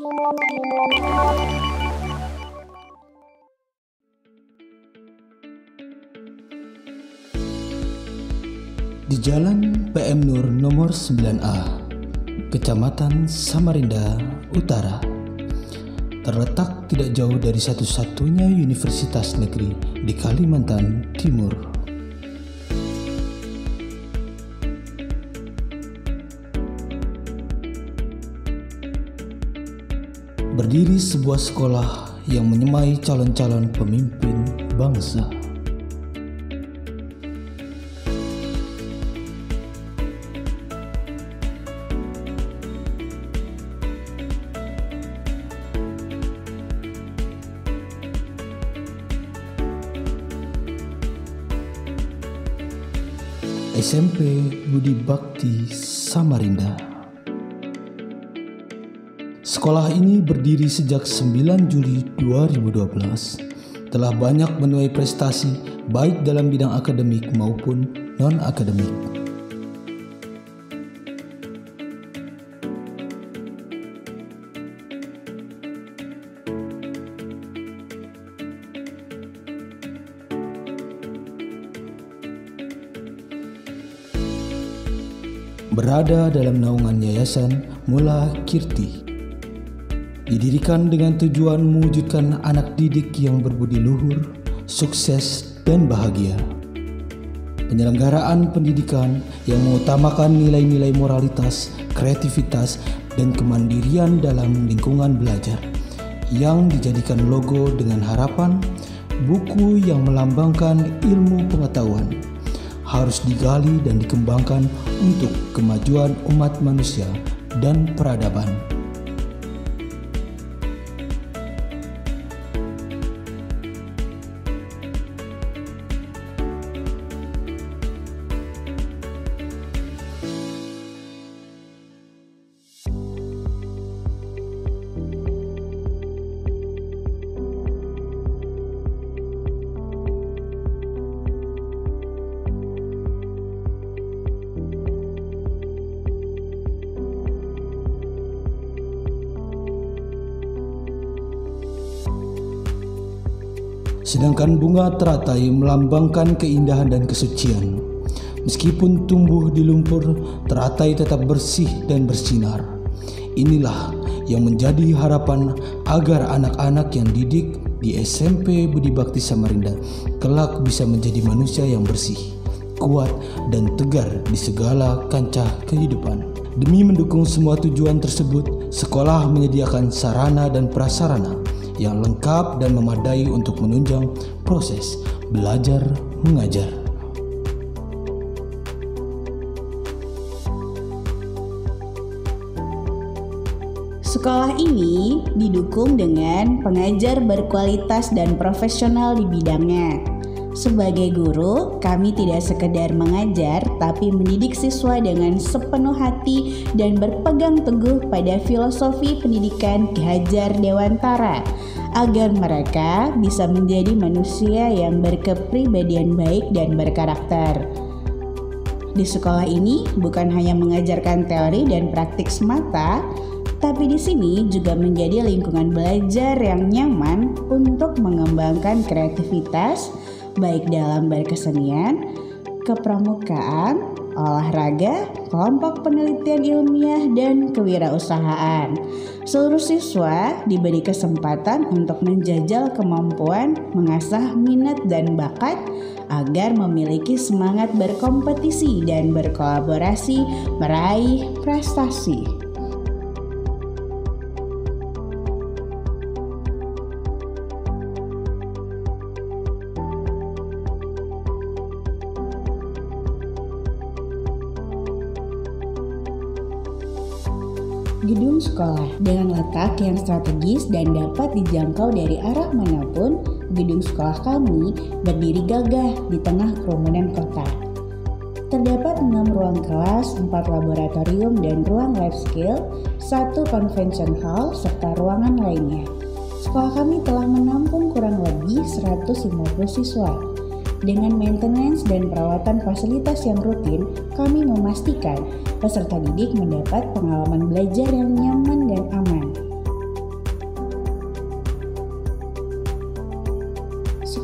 Di Jalan PM Nur nomor 9A, Kecamatan Samarinda Utara, terletak tidak jauh dari satu-satunya universitas negeri di Kalimantan Timur. Berdiri sebuah sekolah yang menyemai calon-calon pemimpin bangsa. SMP Budi Bakti Samarinda. Sekolah ini berdiri sejak 9 Juli 2012. Telah banyak menuai prestasi baik dalam bidang akademik maupun non-akademik. Berada dalam naungan Yayasan Mula Kirti, didirikan dengan tujuan mewujudkan anak didik yang berbudi luhur, sukses, dan bahagia. Penyelenggaraan pendidikan yang mengutamakan nilai-nilai moralitas, kreativitas, dan kemandirian dalam lingkungan belajar, yang dijadikan logo dengan harapan buku yang melambangkan ilmu pengetahuan harus digali dan dikembangkan untuk kemajuan umat manusia dan peradaban. Sedangkan bunga teratai melambangkan keindahan dan kesucian. Meskipun tumbuh di lumpur, teratai tetap bersih dan bersinar. Inilah yang menjadi harapan agar anak-anak yang didik di SMP Budi Bakti Samarinda kelak bisa menjadi manusia yang bersih, kuat, dan tegar di segala kancah kehidupan. Demi mendukung semua tujuan tersebut, sekolah menyediakan sarana dan prasarana yang lengkap dan memadai untuk menunjang proses belajar mengajar. Sekolah ini didukung dengan pengajar berkualitas dan profesional di bidangnya. Sebagai guru, kami tidak sekedar mengajar, tapi mendidik siswa dengan sepenuh hati dan berpegang teguh pada filosofi pendidikan Ki Hajar Dewantara, agar mereka bisa menjadi manusia yang berkepribadian baik dan berkarakter. Di sekolah ini bukan hanya mengajarkan teori dan praktik semata, tapi di sini juga menjadi lingkungan belajar yang nyaman untuk mengembangkan kreativitas, baik dalam berkesenian, kepramukaan, olahraga, kelompok penelitian ilmiah, dan kewirausahaan. Seluruh siswa diberi kesempatan untuk menjajal kemampuan, mengasah minat dan bakat, agar memiliki semangat berkompetisi dan berkolaborasi meraih prestasi. Gedung sekolah dengan letak yang strategis dan dapat dijangkau dari arah manapun, gedung sekolah kami berdiri gagah di tengah kerumunan kota. Terdapat 6 ruang kelas, 4 laboratorium dan ruang life skill, 1 convention hall, serta ruangan lainnya. Sekolah kami telah menampung kurang lebih 150 siswa. Dengan maintenance dan perawatan fasilitas yang rutin, kami memastikan peserta didik mendapat pengalaman belajar yang nyaman dan aman.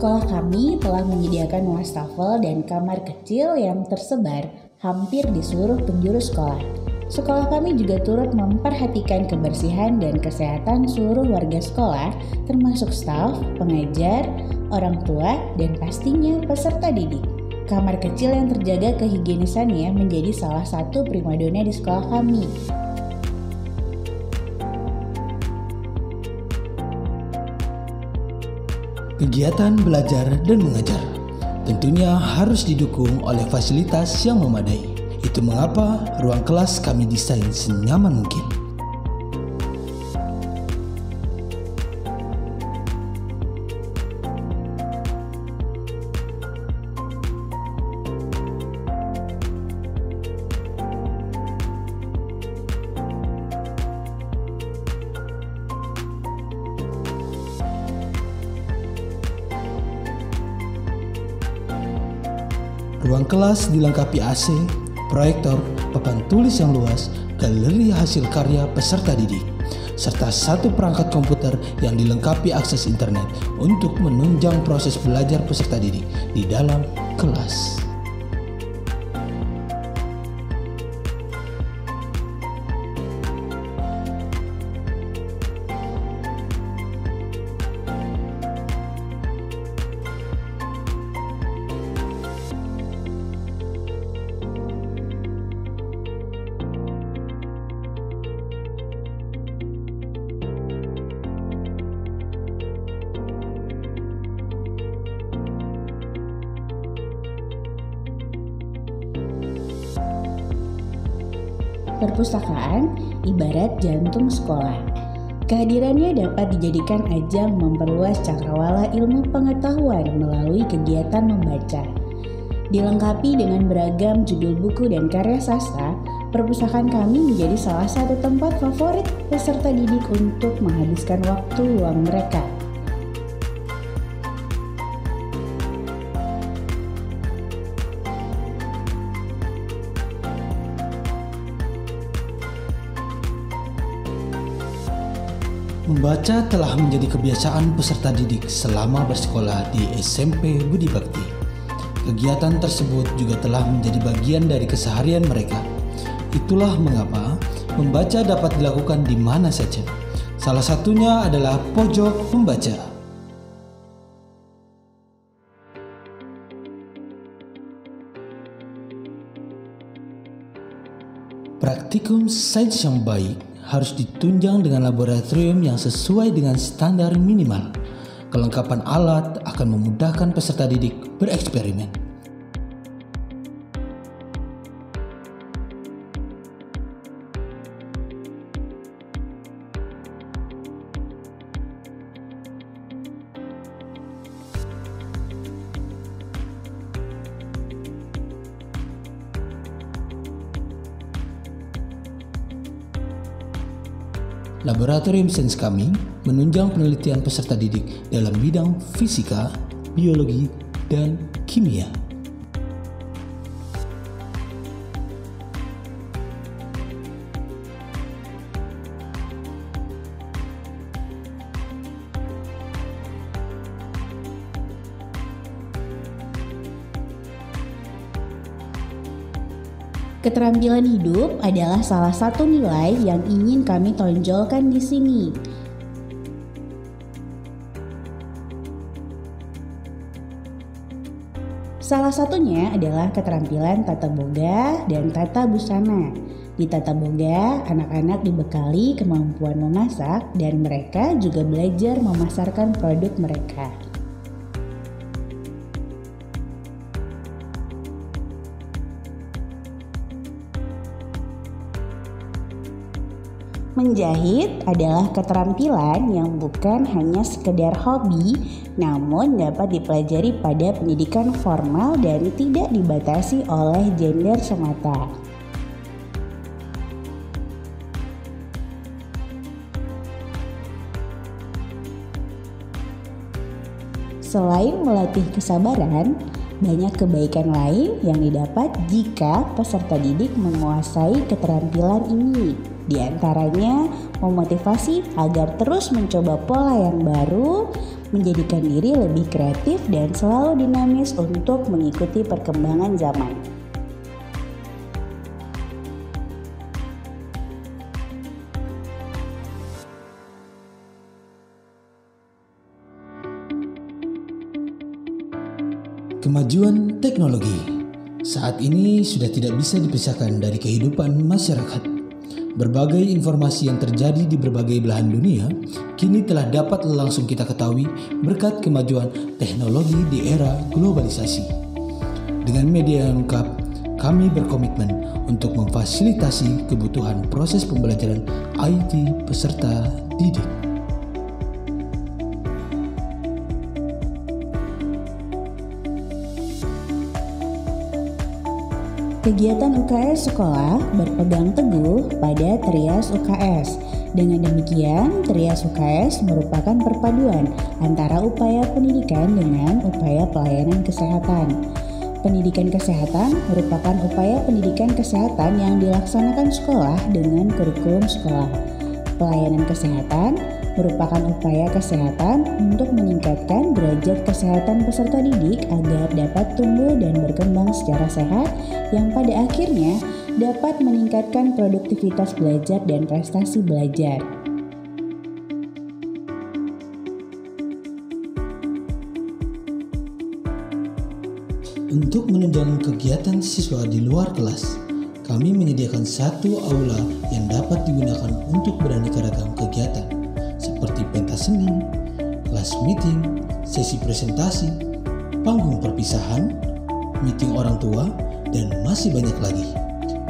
Sekolah kami telah menyediakan wastafel dan kamar kecil yang tersebar hampir di seluruh penjuru sekolah. Sekolah kami juga turut memperhatikan kebersihan dan kesehatan seluruh warga sekolah, termasuk staf, pengajar, orang tua, dan pastinya peserta didik. Kamar kecil yang terjaga kehigienisannya menjadi salah satu primadona di sekolah kami. Kegiatan belajar dan mengajar tentunya harus didukung oleh fasilitas yang memadai. Itu mengapa ruang kelas kami desain senyaman mungkin. Ruang kelas dilengkapi AC, proyektor, papan tulis yang luas, galeri hasil karya peserta didik, serta satu perangkat komputer yang dilengkapi akses internet untuk menunjang proses belajar peserta didik di dalam kelas. Perpustakaan ibarat jantung sekolah. Kehadirannya dapat dijadikan ajang memperluas cakrawala ilmu pengetahuan melalui kegiatan membaca. Dilengkapi dengan beragam judul buku dan karya sastra, perpustakaan kami menjadi salah satu tempat favorit peserta didik untuk menghabiskan waktu luang mereka. Membaca telah menjadi kebiasaan peserta didik selama bersekolah di SMP Budi Bakti. Kegiatan tersebut juga telah menjadi bagian dari keseharian mereka. Itulah mengapa membaca dapat dilakukan di mana saja. Salah satunya adalah pojok membaca. Praktikum sains yang baik harus ditunjang dengan laboratorium yang sesuai dengan standar minimal. Kelengkapan alat akan memudahkan peserta didik bereksperimen. Laboratorium sains kami menunjang penelitian peserta didik dalam bidang fisika, biologi, dan kimia. Keterampilan hidup adalah salah satu nilai yang ingin kami tonjolkan di sini. Salah satunya adalah keterampilan tata boga dan tata busana. Di tata boga, anak-anak dibekali kemampuan memasak dan mereka juga belajar memasarkan produk mereka. Menjahit adalah keterampilan yang bukan hanya sekedar hobi, namun dapat dipelajari pada pendidikan formal dan tidak dibatasi oleh gender semata. Selain melatih kesabaran, banyak kebaikan lain yang didapat jika peserta didik menguasai keterampilan ini. Di antaranya memotivasi agar terus mencoba pola yang baru, menjadikan diri lebih kreatif dan selalu dinamis untuk mengikuti perkembangan zaman. Kemajuan teknologi saat ini sudah tidak bisa dipisahkan dari kehidupan masyarakat. Berbagai informasi yang terjadi di berbagai belahan dunia kini telah dapat langsung kita ketahui berkat kemajuan teknologi di era globalisasi. Dengan media yang lengkap, kami berkomitmen untuk memfasilitasi kebutuhan proses pembelajaran IT peserta didik. Kegiatan UKS sekolah berpegang teguh pada Trias UKS. Dengan demikian, Trias UKS merupakan perpaduan antara upaya pendidikan dengan upaya pelayanan kesehatan. Pendidikan kesehatan merupakan upaya pendidikan kesehatan yang dilaksanakan sekolah dengan kurikulum sekolah. Pelayanan kesehatan merupakan upaya kesehatan untuk meningkatkan derajat kesehatan peserta didik agar dapat tumbuh dan berkembang secara sehat yang pada akhirnya dapat meningkatkan produktivitas belajar dan prestasi belajar. Untuk menunjang kegiatan siswa di luar kelas, kami menyediakan satu aula yang dapat digunakan untuk beraneka ragam kegiatan seperti pentas seni, kelas meeting, sesi presentasi, panggung perpisahan, meeting orang tua, dan masih banyak lagi.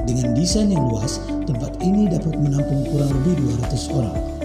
Dengan desain yang luas, tempat ini dapat menampung kurang lebih 200 orang.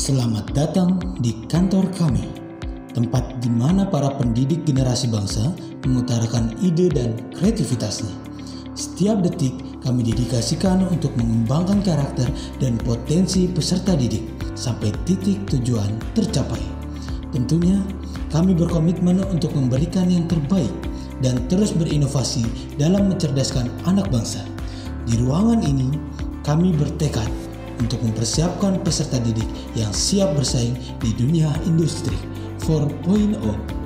Selamat datang di kantor kami, tempat di mana para pendidik generasi bangsa mengutarakan ide dan kreativitasnya. Setiap detik kami dedikasikan untuk mengembangkan karakter dan potensi peserta didik sampai titik tujuan tercapai. Tentunya kami berkomitmen untuk memberikan yang terbaik dan terus berinovasi dalam mencerdaskan anak bangsa. Di ruangan ini kami bertekad untuk mempersiapkan peserta didik yang siap bersaing di dunia industri 4.0.